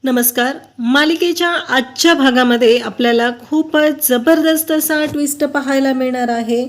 नमस्कार. मालिकेच्या आजच्या भागामध्ये आपल्याला खूपच जबरदस्त असा ट्विस्ट पाहायला मिळणार आहे.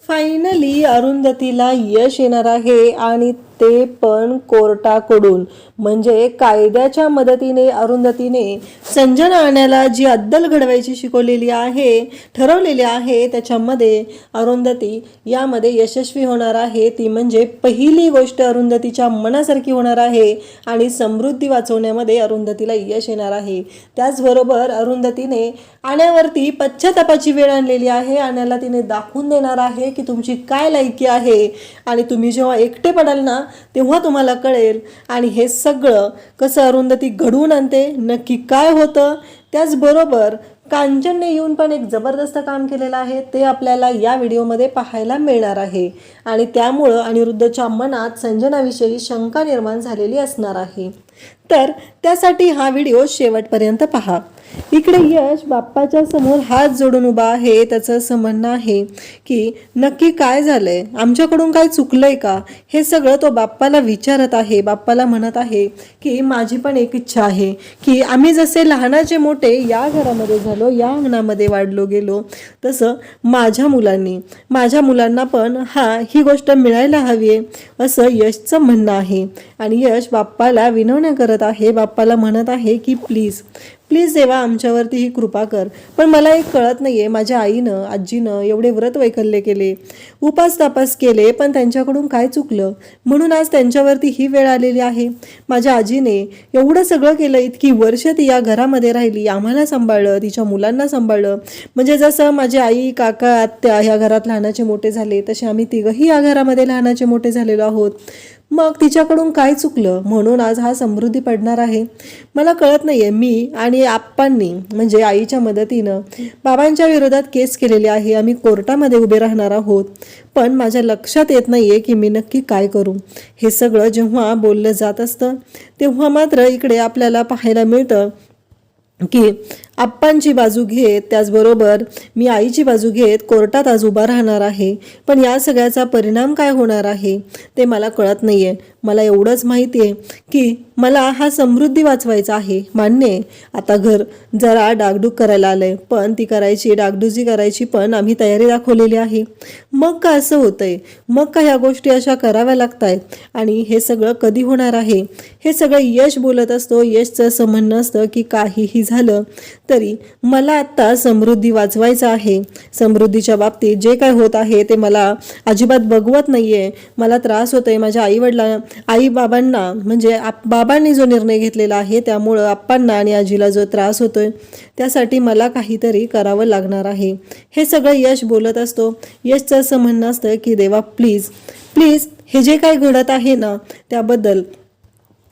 फायनली अरुंधतीला यश येणार आहे आणि ते पण कोर्टाकडून, म्हणजे कायद्याच्या मदतीने अरुंधतीने संजना आण्याला जी अद्दल घडवायची शिकवलेली आहे, ठरवलेली आहे, त्याच्यामध्ये अरुंधती यामध्ये यशस्वी होणार आहे. ती म्हणजे पहिली गोष्ट अरुंधतीच्या मनासारखी होणार आहे आणि समृद्धी वाचवण्यामध्ये अरुंधतीला यश येणार आहे. त्याचबरोबर अरुंधतीने आण्यावरती पश्चातापाची वेळ आणलेली आहे. आण्याला तिने दाखवून देणार आहे की तुमची काय लायकी आहे आणि तुम्ही जेव्हा एकटे पडाल ना तेव्हा तुम्हाला कळेल. आणि हे सगळं कसं अरुंधती घडवून आणते, नक्की काय होतं. त्याचबरोबर कांचनने येऊन पण एक जबरदस्त काम केलेलं आहे, ते आपल्याला या व्हिडिओमध्ये पाहायला मिळणार आहे. आणि त्यामुळं अनिरुद्धच्या मनात संजनाविषयी शंका निर्माण झालेली असणार आहे. तर त्यासाठी हा व्हिडिओ शेवटपर्यंत पहा. इकडे यश बाप्पाच्या समोर हात जोडून उभा आहे. त्याचं असं म्हणणं आहे की नक्की काय झालंय, आमच्याकडून काय चुकलंय का, हे सगळं तो बाप्पाला विचारत आहे. बाप्पाला म्हणत आहे की माझी पण एक इच्छा आहे की आम्ही जसे लहानाचे मोठे या घरामध्ये झालो, या अंगणामध्ये वाढलो गेलो, तसं माझ्या मुलांना पण ही गोष्ट मिळायला हवी आहे, असं यशचं म्हणणं आहे. आणि यश बाप्पाला विनवण्या करत आहे. बाप्पाला म्हणत आहे की प्लीज देवा आमच्यावरती ही कृपा कर. पण मला एक कळत नाहीये, माझ्या आईनं आजीनं एवढे व्रत वैकल्य केले, उपास तापास केले, पण त्यांच्याकडून काय चुकलं म्हणून आज त्यांच्यावरती ही वेळ आलेली आहे. माझ्या आजीने एवढं सगळं केलं, इतकी वर्ष ती या घरामध्ये राहिली, आम्हाला सांभाळलं, तिच्या मुलांना सांभाळलं. म्हणजे जसं माझे आई काका आत्या ह्या घरात लहानाचे मोठे झाले, तसे आम्ही तिघही या घरामध्ये लहानाचे मोठे झालेलो आहोत. मग तिच्याकडून काय चुकलं म्हणून आज हा समृद्धी पडणार आहे. मला कळत नाहीये. मी आणि आप्पांनी म्हणजे आईच्या मदतीनं बाबांच्या विरोधात केस केलेली आहे. आम्ही कोर्टामध्ये उभे राहणार आहोत. पण माझ्या लक्षात येत नाहीये की मी नक्की काय करू. हे सगळं जेव्हा बोललं जात असतं तेव्हा मात्र इकडे आपल्याला पाहायला मिळतं की आप्पांची बाजू घेत, त्याचबरोबर मी आईची बाजू घेत कोर्टात आज उभा राहणार आहे. पण या सगळ्याचा परिणाम काय होणार आहे ते मला कळत नाहीये. मला एवढंच माहिती आहे की मला हा समृद्धी वाचवायचा आहे. मान्य आहे, आता घर जरा डागडूग करायला आलंय, पण ती डागडुजी करायची पण आम्ही तयारी दाखवलेली आहे. मग का असं होतंय, मग का ह्या गोष्टी अशा कराव्या लागतायत आणि हे सगळं कधी होणार आहे, हे सगळं यश बोलत असतो. यशचं असं म्हणणं असतं की काहीही झालं तरी मला आता समृद्धी वाचवायचं आहे. समृद्धीच्या बाबतीत जे काय होत आहे ते मला अजिबात बघवत नाहीये. मला त्रास होतोय. माझ्या आई बाबांना म्हणजे बाबांनी जो निर्णय घेतलेला आहे त्यामुळं आप्पांना आणि आजीला जो त्रास होतोय त्यासाठी मला काहीतरी करावं लागणार आहे. हे सगळं यश बोलत असतो. यशचं असं म्हणणं असतं की देवा प्लीज हे जे काय घडत आहे ना त्याबद्दल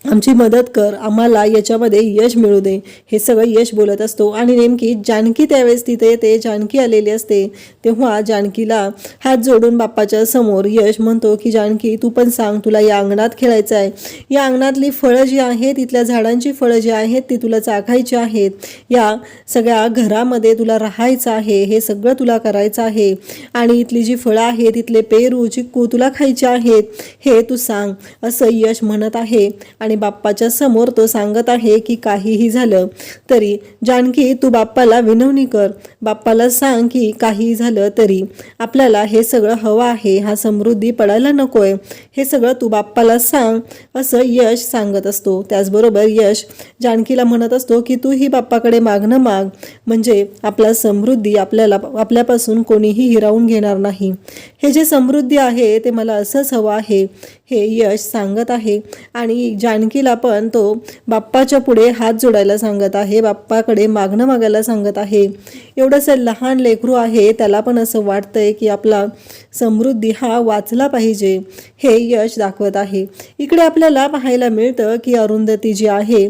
आमची मदत कर, आम्हाला याच्यामध्ये यश मिळू दे. हे सगळं यश बोलत असतो. आणि नेमकी जानकी त्यावेळेस तिथे येते. जानकी आलेली असते तेव्हा जानकीला हात जोडून बाप्पाच्या समोर यश म्हणतो की जानकी तू पण सांग, तुला या अंगणात खेळायचं आहे, या अंगणातली फळं जी आहेत, तिथल्या झाडांची फळं जी आहेत ती तुला चाखायची आहेत, या सगळ्या घरामध्ये तुला राहायचं आहे, हे सगळं तुला करायचं आहे आणि इथली जी फळं आहेत, तिथले पेरू चिक्कू तुला खायचे आहेत, हे तू सांग, असं यश म्हणत आहे. आणि बाप्पाच्या समोर तो सांगत आहे की काहीही झालं तरी जानकी तू बाप्पाला विनवणी कर, बाप्पाला सांग की काहीही झालं तरी आपल्याला हे सगळं हवं आहे, हा समृद्धी पडायला नकोय, हे सगळं तू बाप्पाला सांग, असं यश सांगत असतो. त्याचबरोबर यश जानकीला म्हणत असतो की तू ही बाप्पाकडे मागणं माग, म्हणजे आपला समृद्धी आपल्यापासून कोणीही हिरावून घेणार नाही. हे जे समृद्धी आहे ते मला असंच हवं आहे, हे यश सांगत आहे. आणि जानकीला पण तो बाप्पाच्या पुढे हात जोडायला सांगत आहे, बाप्पाकडे मागणं मागायला सांगत आहे. एवढंसं लहान लेकरू आहे, त्याला पण असं वाटतंय की आपला समृद्धी हा वाचला पाहिजे, हे यश दाखवत आहे. इकडे आपल्याला पाहायला मिळतं की अरुंधती जी आहे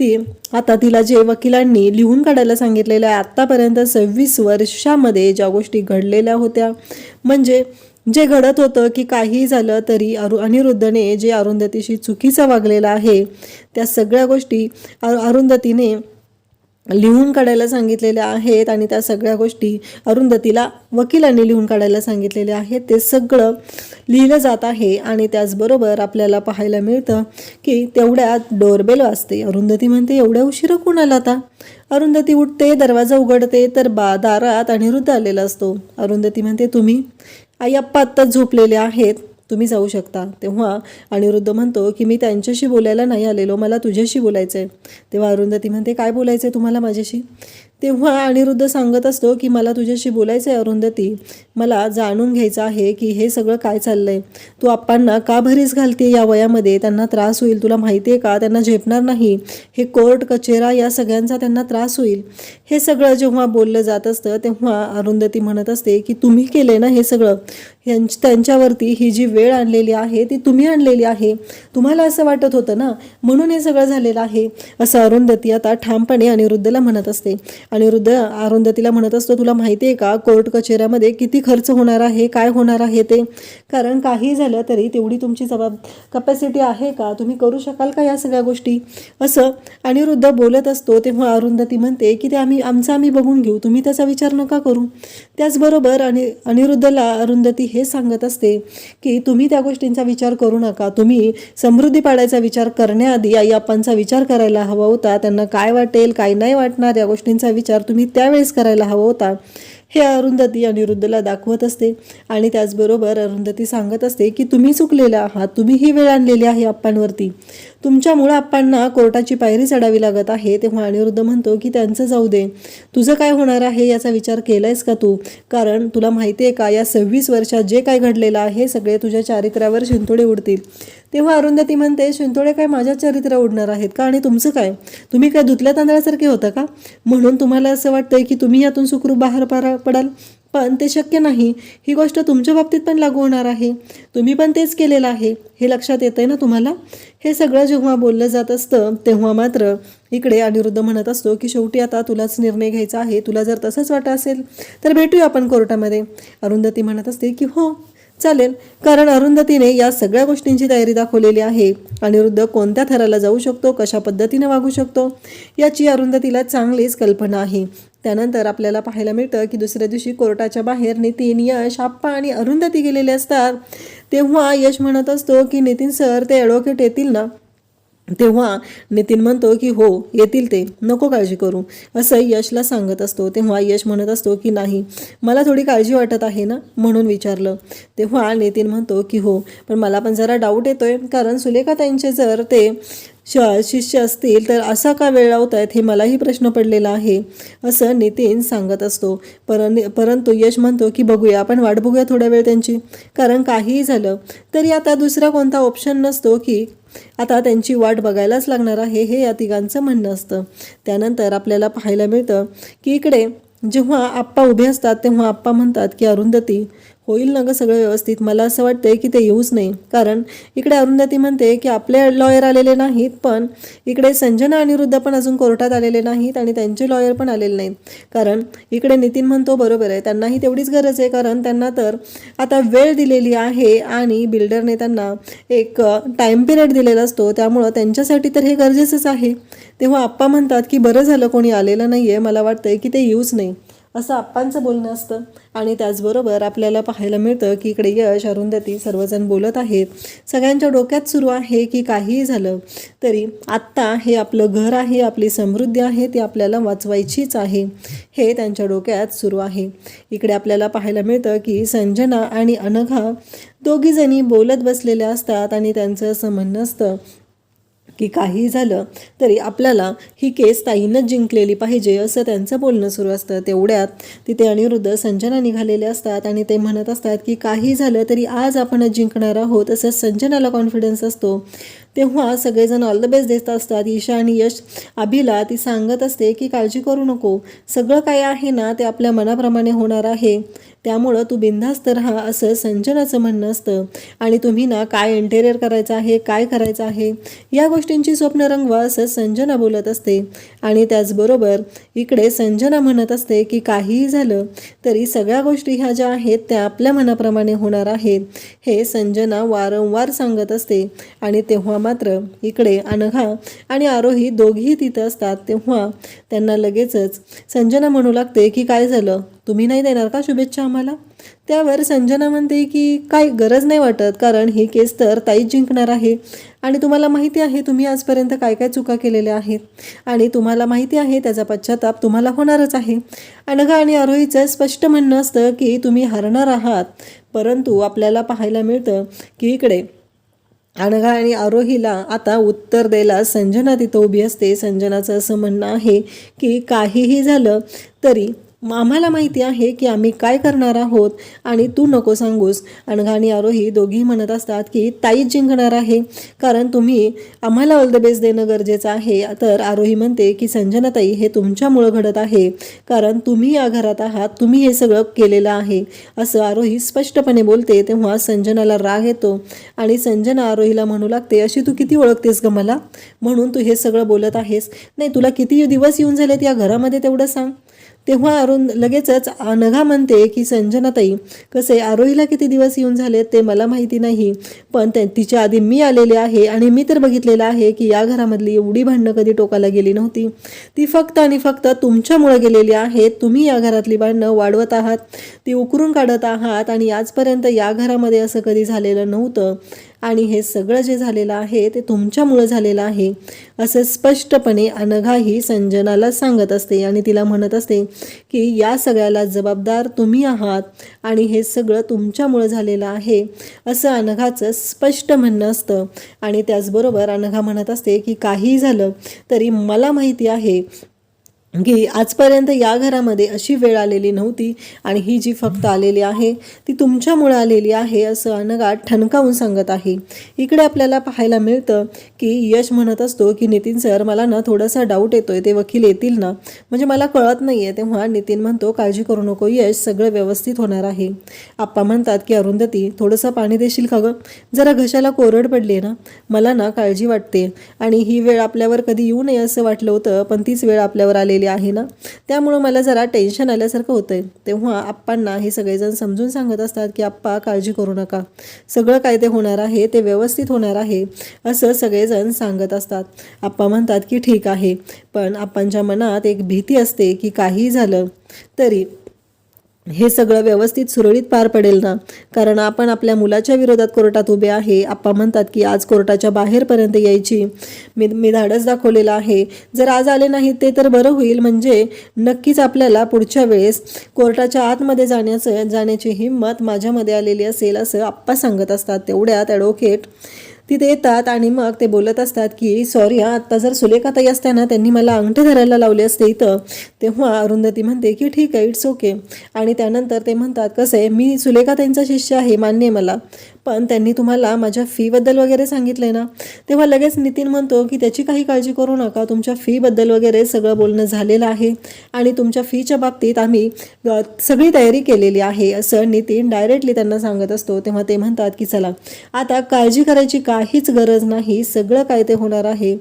ती आता तिला जे वकिलांनी लिहून काढायला सांगितलेलं आहे, आत्तापर्यंत 26 वर्षामध्ये ज्या गोष्टी घडलेल्या होत्या, म्हणजे जे घडत होतं की काही झालं तरी अनिरुद्धने जे अरुंधतीशी चुकीचं वागलेलं आहे त्या सगळ्या गोष्टी अरुंधतीने लिहून काढायला सांगितलेल्या आहेत आणि त्या सगळ्या गोष्टी अरुंधतीला वकिलांनी लिहून काढायला सांगितलेले आहेत. ते सगळं लिहिलं जात आहे आणि त्याचबरोबर आपल्याला पाहायला मिळतं की तेवढ्यात डोरबेल वाजते. अरुंधती म्हणते, एवढ्या उशिरा कोण आला आता? अरुंधती उठते, दरवाजा उघडते तर दारात अनिरुद्ध आलेला असतो. अरुंधती म्हणते, तुम्ही? आई आप्पा आत्ताच झोपलेले आहेत, तुम्ही जाऊ शकता. तेव्हा अनिरुद्ध म्हणतो की मी त्यांच्याशी बोलायला नाही आलेलो, मला तुझ्याशी बोलायचं आहे. तेव्हा अरुंधती म्हणते, काय बोलायचं आहे तुम्हाला माझ्याशी? तेव्हा अनिरुद्ध सांगत असतो की मला तुझ्याशी बोलायचं आहे अरुंधती, मला जाणून घ्यायचं आहे की हे सगळं काय चाललं आहे. तू आप्पांना का भरीस घालते या वयामध्ये? त्यांना त्रास होईल, तुला माहिती आहे का? त्यांना झेपणार नाही. हे कोर्ट कचेरा या सगळ्यांचा त्यांना त्रास होईल. हे सगळं जेव्हा बोललं जात असतं तेव्हा अरुंधती म्हणत असते की तुम्ही केले ना हे सगळं, त्यांच्यावरती ही जी वेळ आणलेली आहे ती तुम्ही आणलेली आहे. तुम्हाला असं वाटत होतं ना, म्हणून हे सगळं झालेलं आहे, असं अरुंधती आता ठामपणे अनिरुद्धला म्हणत असते. अनिरुद्ध अरुंधतीला म्हणत असतो, तुला माहिती आहे का कोर्ट कचेऱ्यामध्ये किती खर्च होणार आहे, काय होणार आहे ते? कारण काही झालं तरी तेवढी तुमची कपॅसिटी आहे का? तुम्ही करू शकाल का या सगळ्या गोष्टी? असं अनिरुद्ध बोलत असतो. तेव्हा अरुंधती म्हणते की ते आम्ही बघून घेऊ, तुम्ही त्याचा विचार नका करू. त्याचबरोबर अनिरुद्धला अरुंधती हे सांगत असते की तुम्ही त्या गोष्टींचा विचार करू नका, तुम्ही समृद्धी पाडायचा विचार करण्याआधी आई आप्पांचा विचार करायला हवा होता. त्यांना काय वाटेल काय नाही वाटणार या गोष्टींचा विचार तुम्ही त्यावेळेस करायला हवा होता. हे अरुंधती अनिरुद्धला दाखवत असते आणि त्याचबरोबर अरुंधती सांगत असते की तुम्ही चुकलेले आहात, तुम्ही ही वेळ आणलेली आहे आप्पांवरती, तुमच्यामुळं आप्पांना कोर्टाची पायरी चढावी लागत आहे. तेव्हा अनिरुद्ध म्हणतो की त्यांचं जाऊ दे, तुझं काय होणार आहे याचा विचार केलायस का तू? कारण तुला माहिती आहे का या 26 वर्षात जे काय घडलेलं आहे सगळे तुझ्या चारित्र्यावर शिंतोडे उडतील. तेव्हा अरुंधती म्हणते, शिंतोडे काय माझ्या चारित्र्यावर उडणार आहेत का? आणि तुमचं काय? तुम्ही काय धुतल्या तांदळासारखे होता का? म्हणून तुम्हाला असं वाटतंय की तुम्ही यातून सुखरूप बाहेर पडाल, पण ते शक्य नाही. ही गोष्ट तुमच्या बाबतीत पण लागू होणार आहे, तुम्ही पण तेच केलेलं आहे, हे लक्षात येतंय ना तुम्हाला? हे सगळं जेव्हा बोललं जात असतं तेव्हा मात्र इकडे अनिरुद्ध म्हणत असतो की शेवटी आता तुलाच निर्णय घ्यायचा आहे, तुला जर तसंच वाटत असेल तर भेटूया आपण कोर्टामध्ये. अरुंधती म्हणत असते की हो चालेल, कारण अरुंधतीने या सगळ्या गोष्टींची तयारी दाखवलेली आहे. अनिरुद्ध कोणत्या थराला जाऊ शकतो, कशा पद्धतीने वागू शकतो याची अरुंधतीला चांगलीच कल्पना आहे. त्यानंतर आपल्याला पाहायला मिळतं की दुसऱ्या दिवशी कोर्टाच्या बाहेर नितीन, यश, आप्पा आणि अरुंधती गेलेले असतात. तेव्हा यश म्हणत असतो की नितीन सर ते ॲडव्होकेट येतील ना? तेव्हा नितीन म्हणतो की हो येतील, ते नको काळजी करू, असं यशला सांगत असतो. तेव्हा यश म्हणत असतो की नाही, मला थोडी काळजी वाटत आहे ना म्हणून विचारलं. तेव्हा नितीन म्हणतो की हो, पण मला पण जरा डाऊट येतोय, कारण सुलेखा त्यांचे जर ते शिष्य असतील तर असा का वेळ लावत आहेत हे मलाही प्रश्न पडलेला आहे, असं नितीन सांगत असतो. परंतु यश म्हणतो की बघूया, आपण वाट बघूया थोड्या वेळ त्यांची, कारण काहीही झालं तरी आता दुसरा कोणता ऑप्शन नसतो की आता त्यांची वाट बघायलाच लागणार आहे, हे या तिघांचं म्हणणं असतं. त्यानंतर आपल्याला पाहायला मिळतं की इकडे जेव्हा आप्पा उभे असतात तेव्हा आप्पा म्हणतात की अरुंधती होईल ना गं सगळं व्यवस्थित? मला असं वाटतंय की ते येऊच नाही. कारण इकडे अरुंधती म्हणते की आपले लॉयर आलेले नाहीत, पण इकडे संजना अनिरुद्ध पण अजून कोर्टात आलेले नाहीत आणि त्यांचे लॉयर पण आलेले नाहीत. कारण इकडे नितीन म्हणतो बरोबर आहे, त्यांनाही तेवढीच गरज आहे, कारण त्यांना तर आता वेळ दिलेली आहे आणि बिल्डरने त्यांना एक टाईम पिरियड दिलेला असतो, त्यामुळं त्यांच्यासाठी तर हे गरजेचंच आहे. तेव्हा आप्पा म्हणतात की बरं झालं कोणी आलेलं नाही आहे, मला वाटतंय की ते येऊच नाही, असं आप्पांचं बोलणं असतं. आणि त्याचबरोबर आपल्याला पाहायला मिळतं की इकडे यश, अरुंधती सर्वजण बोलत आहेत. सगळ्यांच्या डोक्यात सुरू आहे की काहीही झालं तरी आत्ता हे आपलं घर आहे, आपली समृद्धी आहे, ती आपल्याला वाचवायचीच आहे, हे त्यांच्या डोक्यात सुरू आहे. इकडे आपल्याला पाहायला मिळतं की संजना आणि अनघा दोघीजणी बोलत बसलेल्या असतात आणि त्यांचं असं म्हणणं असतं की काही झालं तरी आपल्याला ही केस ताईनंच जिंकलेली पाहिजे, असं त्यांचं बोलणं सुरू असतं. तेवढ्यात तिथे अनिरुद्ध, संजना निघालेले असतात आणि ते म्हणत असतात की काही झालं तरी आज आपणच जिंकणार आहोत, असं संजनाला कॉन्फिडन्स असतो. तेव्हा सगळेजण ऑल द बेस्ट देत असतात. ईशा आणि यश अभिला ती सांगत असते की काळजी करू नको, सगळं काय आहे ना ते आपल्या मनाप्रमाणे होणार आहे. त्यामुळं तू बिनधास्त राहा असं संजनाचं म्हणणं असतं. आणि तुम्ही ना काय इंटेरियर करायचं आहे, काय करायचं आहे, या गोष्टींची स्वप्न रंगवा असं संजना बोलत असते. आणि त्याचबरोबर इकडे संजना म्हणत असते की काहीही झालं तरी सगळ्या गोष्टी ह्या ज्या आहेत त्या आपल्या मनाप्रमाणे होणार आहेत, हे संजना वारंवार सांगत असते. आणि तेव्हा मात्र इकडे अनघा आणि आरोही दोघीही तिथं असतात. तेव्हा त्यांना लगेचच संजना म्हणू लागते की काय झालं, तुम्ही नाही देणार का शुभेच्छा आम्हाला? त्यावर संजना म्हणते की काय गरज नाही वाटत, कारण ही केस तर ताईच जिंकणार आहे. आणि तुम्हाला माहिती आहे तुम्ही आजपर्यंत काय काय चुका केलेल्या आहेत आणि तुम्हाला माहिती आहे त्याचा पश्चाताप तुम्हाला होणारच आहे. अनघा आणि आरोहीचं स्पष्ट म्हणणं असतं की तुम्ही हारणार आहात. परंतु आपल्याला पाहायला मिळतं की इकडे अनघा आणि आरोहीला आता उत्तर द्यायला संजना तिथं उभी असते. संजनाचं असं म्हणणं आहे की काहीही झालं तरी आम्हाला माहिती आहे की आम्ही काय करणार आहोत आणि तू नको सांगूस. अनघा आणि आरोही दोघी म्हणत असतात की ताईच जिंकणार आहे, कारण तुम्ही आम्हाला ऑल द बेस्ट देणं गरजेचं आहे. तर आरोही म्हणते की संजना ताई हे तुमच्यामुळं घडत आहे, कारण तुम्ही या घरात आहात, तुम्ही हे सगळं केलेलं आहे असं आरोही स्पष्टपणे बोलते. तेव्हा संजनाला राग येतो आणि संजना आरोहीला म्हणू लागते अशी तू किती ओळखतेस ग मला, म्हणून तू हे सगळं बोलत आहेस? नाही, तुला किती दिवस येऊन झालेत या घरामध्ये तेवढं सांग. तेव्हा लगेचच अनघा म्हणते की संजनाताई कसे आरोहीला किती दिवस येऊन झाले ते मला माहिती नाही, पण तिच्या आधी मी आलेले आहे आणि मी तर बघितलेलं आहे की या घरामधली एवढी भांडणं कधी टोकाला गेली नव्हती. ती फक्त आणि फक्त तुमच्यामुळे गेलेली आहेत. तुम्ही या घरातली भांडणं वाढवत आहात, ती उकरून काढत आहात आणि आजपर्यंत या घरामध्ये असं कधी झालेलं नव्हतं. आणि हे सगळं जे झालेलं आहे ते तुमच्यामुळं झालेलं आहे असं स्पष्टपणे अनघा ही संजनाला सांगत असते. आणि तिला म्हणत असते की या सगळ्याला जबाबदार तुम्ही आहात आणि हे सगळं तुमच्यामुळं झालेलं आहे असं अनघाचं स्पष्ट म्हणणं असतं. आणि त्याचबरोबर अनघा म्हणत असते की काहीही झालं तरी मला माहिती आहे की आजपर्यंत या घरामध्ये अशी वेळ आलेली नव्हती आणि ही जी फक्त आलेली आहे ती तुमच्यामुळे आलेली आहे असं अनघा ठणकावून सांगत आहे. इकडे आपल्याला पाहायला मिळतं की यश म्हणत असतो की नितीन सर मला ना थोडासा डाऊट येतोय, ते वकील येतील ना, म्हणजे मला कळत नाही आहे. तेव्हा नितीन म्हणतो काळजी करू नको यश, सगळं व्यवस्थित होणार आहे. आप्पा म्हणतात की अरुंधती थोडंसं पाणी देशील का गं, जरा घशाला कोरड पडली आहे ना, मला ना काळजी वाटते आणि ही वेळ आपल्यावर कधी येऊ नये असं वाटलं होतं, पण तीच वेळ आपल्यावर आलेली आहे ना, त्यामुळे मला जरा टेन्शन आल्यासारखं होतंय. तेव्हा आप्पांना हे सगळेजण समजून सांगत असतात की आप्पा काळजी करू नका, सगळं काय ते होणार आहे ते व्यवस्थित होणार आहे असं सगळेजण सांगत असतात. आप्पा म्हणतात की ठीक आहे, पण आप्पांच्या मनात एक भीती असते की काही झालं तरी हे सगळं व्यवस्थित सुरळीत पार पडेल ना, कारण आपण आपल्या मुलाच्या विरोधात कोर्टात उभे आहे. आप्पा म्हणतात की आज कोर्टाच्या बाहेरपर्यंत यायची मी धाडस दाखवलेलं आहे, जर आज आले नाहीत ते तर बरं होईल, म्हणजे नक्कीच आपल्याला पुढच्या वेळेस कोर्टाच्या आतमध्ये जाण्याची हिंमत माझ्यामध्ये आलेली असेल असं आप्पा सांगत असतात. तेवढ्यात ॲडव्होकेट तिथे येतात आणि मग ते बोलत असतात की सॉरी आत्ता जर सुलेखाताई असताना त्यांनी मला अंगठे धरायला लावले असते इथं. तेव्हा अरुंधती म्हणते की ठीक आहे, इट्स ओके. आणि त्यानंतर ते म्हणतात कसं आहे, मी सुलेखाताईंचा शिष्य आहे मान्य आहे मला, पण त्यांनी तुम्हाला माझ्या फीबद्दल वगैरे सांगितलं आहे ना. तेव्हा लगेच नितीन म्हणतो की त्याची काही काळजी करू नका, तुमच्या फीबद्दल वगैरे सगळं बोलणं झालेलं आहे आणि तुमच्या फीच्या बाबतीत आम्ही सगळी तयारी केलेली आहे असं नितीन डायरेक्टली त्यांना सांगत असतो. तेव्हा ते म्हणतात की चला आता काळजी करायची काहीच गरज नाही, सगळं काय ते होणार आहे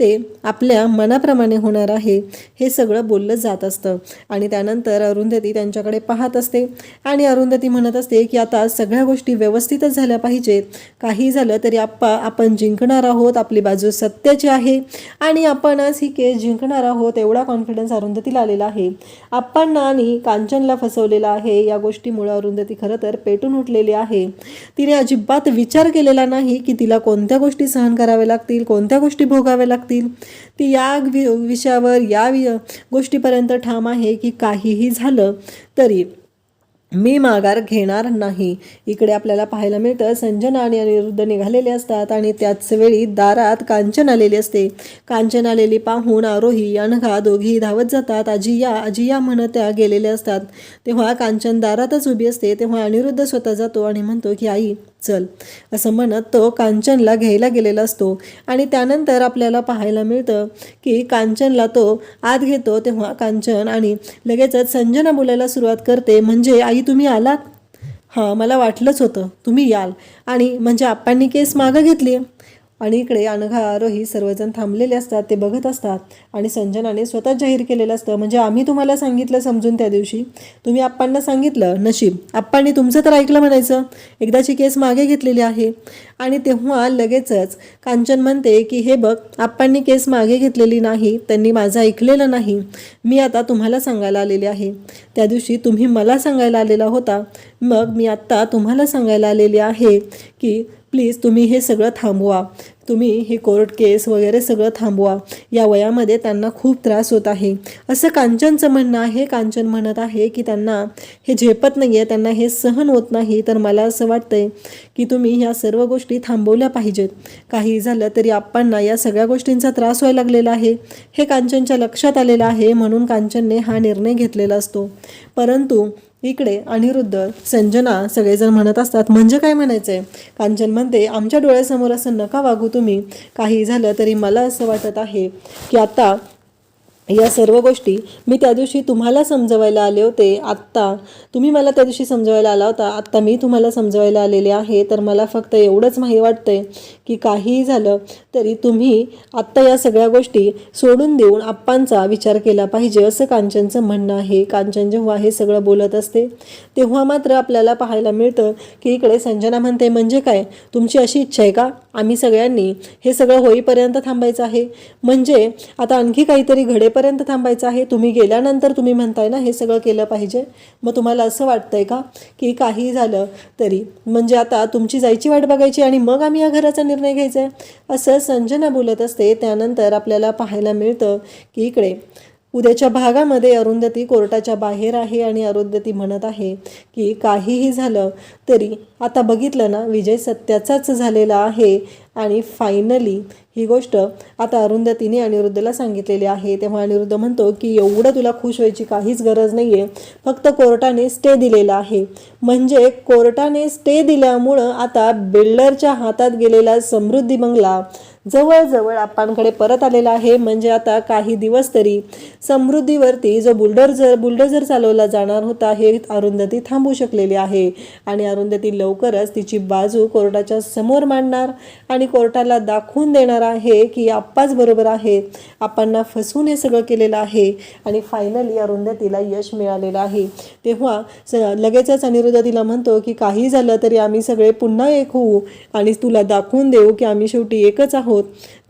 ते आपल्या मनाप्रमाणे होणार आहे हे सगळं बोललं जात असतं. आणि त्यानंतर अरुंधती त्यांच्याकडे पाहत असते आणि अरुंधती म्हणत असते की आता सगळ्या गोष्टी व्यवस्थितच झाल्या पाहिजेत, काही झालं तरी आपण जिंकणार आहोत, आपली बाजू सत्याची आहे आणि आपण आज ही केस जिंकणार आहोत एवढा कॉन्फिडन्स अरुंधतीला आलेला आहे. आप्पांना आणि कांचनला फसवलेला आहे, या गोष्टीमुळे अरुंधती खरं तर पेटून उठलेली आहे. तिने अजिबात विचार केलेला नाही की तिला कोणत्या गोष्टी सहन कराव्या लागतील, कोणत्या गोष्टी भोगाव्या लागतील. ती या विषयावर या गोष्टीपर्यंत ठाम आहे की काहीही झालं तरी मी माघार घेणार नाही. इकडे आपल्याला पाहायला मिळतं संजना आणि अनिरुद्ध निघालेले असतात आणि त्याच वेळी दारात कांचन आलेली असते. कांचन आलेली पाहून आरोही अनघा दोघी धावत जातात. आजी या म्हणत त्या गेलेले असतात. तेव्हा कांचन दारातच उभी असते. तेव्हा अनिरुद्ध स्वतः जातो आणि म्हणतो की आई चल असं म्हणत तो कांचनला घ्यायला गेलेला असतो आणि त्यानंतर आपल्याला पाहायला मिळतं की कांचनला तो आत घेतो तेव्हा कांचन आणि लगेचच संजना बोलायला सुरुवात करते, म्हणजे आई तुम्ही आलात? हां, मला वाटलंच होतं तुम्ही याल. आणि म्हणजे आप्पांनी केस मागं घेतली. आणि इकडे अनघा आरोही सर्वजण थांबलेले असतात, ते बघत असतात आणि संजनाने स्वतःच जाहीर केलेलं असतं, म्हणजे आम्ही तुम्हाला सांगितलं समजून त्या दिवशी, तुम्ही आप्पांना सांगितलं, नशीब आप्पांनी तुमचं तर ऐकलं म्हणायचं, एकदाची केस मागे घेतलेली आहे. आणि तेव्हा लगेचच कांचन म्हणते की हे बघ, आप्पांनी केस मागे घेतलेली नाही, त्यांनी माझं ऐकलेलं नाही, मी आता तुम्हाला सांगायला आलेले आहे. त्या दिवशी तुम्ही मला सांगायला आलेला होता, मग मी आत्ता तुम्हाला सांगायला आलेली आहे की प्लीज तुम्ही हे सगळं थांबवा, तुम्ही हे कोर्ट केस वगैरे सगळं थांबवा, या वयामध्ये त्यांना खूप त्रास होत आहे असं कांचनचं म्हणणं आहे. कांचन म्हणत आहे की त्यांना हे झेपत नाही आहे, त्यांना हे सहन होत नाही, तर मला असं वाटतंय की तुम्ही ह्या सर्व गोष्टी थांबवल्या पाहिजेत. काही झालं तरी आप्पांना या सगळ्या गोष्टींचा त्रास व्हायला लागलेला आहे, हे कांचनच्या लक्षात आलेलं आहे, म्हणून कांचनने हा निर्णय घेतलेला असतो. परंतु इकडे अनिरुद्ध, संजना सगळेजण म्हणत असतात, म्हणजे काय म्हणायचं आहे? कांचन म्हणते, आमच्या डोळ्यासमोर असं नका वागू तुम्ही, काही झालं तरी मला असं वाटत आहे की आता या सर्व गोष्टी मी त्या दिवशी तुम्हाला समजवायला आले होते, आत्ता तुम्ही मला त्या दिवशी समजवायला आला होता, आत्ता मी तुम्हाला समजवायला आलेले आहे. तर मला फक्त एवढंच माहीत वाटतंय की काहीही झालं तरी तुम्ही आत्ता या सगळ्या गोष्टी सोडून देऊन आप्पांचा विचार केला पाहिजे, असं कांचनचं म्हणणं आहे. कांचन जेव्हा हे सगळं बोलत असते तेव्हा मात्र आपल्याला पाहायला मिळतं की इकडे संजना म्हणते, म्हणजे काय तुमची अशी इच्छा आहे का आम्ही सगळ्यांनी हे सगळं होईपर्यंत थांबायचं आहे? म्हणजे आता आणखी काहीतरी घडेपर्यंत थांबायचं आहे? तुम्ही गेल्यानंतर तुम्ही म्हणताय ना हे सगळं केलं पाहिजे, मग तुम्हाला असं वाटतंय का की काही झालं तरी म्हणजे आता तुमची जायची वाट बघायची आणि मग आम्ही या घराचा निर्णय घ्यायचा आहे, असं संजना बोलत असते. त्यानंतर आपल्याला पाहायला मिळतं की इकडे उद्याच्या भागामध्ये अरुंधती कोर्टाच्या बाहेर आहे आणि अरुंधती म्हणत आहे की काहीही झालं तरी आता बघितलं ना, विजय सत्याचाच झालेला आहे आणि फायनली ही गोष्ट आता अरुंधतीने अनिरुद्धला सांगितलेली आहे. तेव्हा अनिरुद्ध म्हणतो की एवढं तुला खुश व्हायची काहीच गरज नाही आहे, फक्त कोर्टाने स्टे दिलेला आहे, म्हणजे कोर्टाने स्टे दिल्यामुळं आता बिल्डरच्या हातात गेलेला समृद्धी बंगला जवळजवळ आप्पांकडे परत आलेला आहे. म्हणजे आता काही दिवस तरी समृद्धीवरती जो बुलडोझर चालवला जाणार होता हे अरुंधती थांबू शकलेली आहे आणि अरुंधती लवकरच तिची बाजू कोर्टाच्या समोर मांडणार आणि कोर्टाला दाखवून देणार आहे की आप्पाच बरोबर आहे, आप्पांना फसवून हे सगळं केलेलं आहे आणि फायनली अरुंधतीला यश मिळालेलं आहे. तेव्हा लगेचच अनिरुद्ध तिला म्हणतो की काही झालं तरी आम्ही सगळे पुन्हा एक होऊ आणि तुला दाखवून देऊ की आम्ही शेवटी एकच आहोत.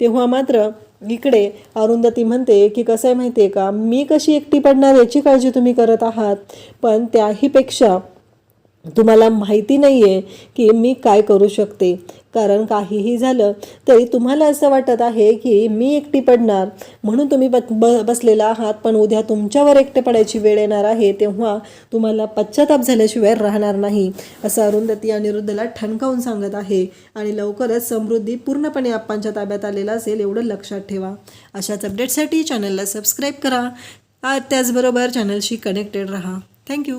तेव्हा मात्र इकडे अरुंधती म्हणते की कसं आहे माहिती आहे का, मी कशी एकटी पडणार याची काळजी तुम्ही करत आहात, पण त्याहीपेक्षा तुम्हाला माहिती नाही आहे की मी काय करू शकते, कारण काहीही झालं तरी तुम्हाला असं वाटत आहे की मी एकटी पडणार म्हणून तुम्ही बसलेला आहात, पण उद्या तुमच्यावर एकटे पडायची वेळ येणार आहे तेव्हा तुम्हाला पश्चाताप झाल्याशिवाय राहणार नाही, असं अरुंधती अनिरुद्धला ठणकावून सांगत आहे. आणि लवकरच समृद्धी पूर्णपणे आप्पांच्या ताब्यात आलेला असेल एवढं लक्षात ठेवा. अशाच अपडेटसाठी चॅनलला सबस्क्राईब करा, त्याचबरोबर चॅनलशी कनेक्टेड राहा. थँक्यू.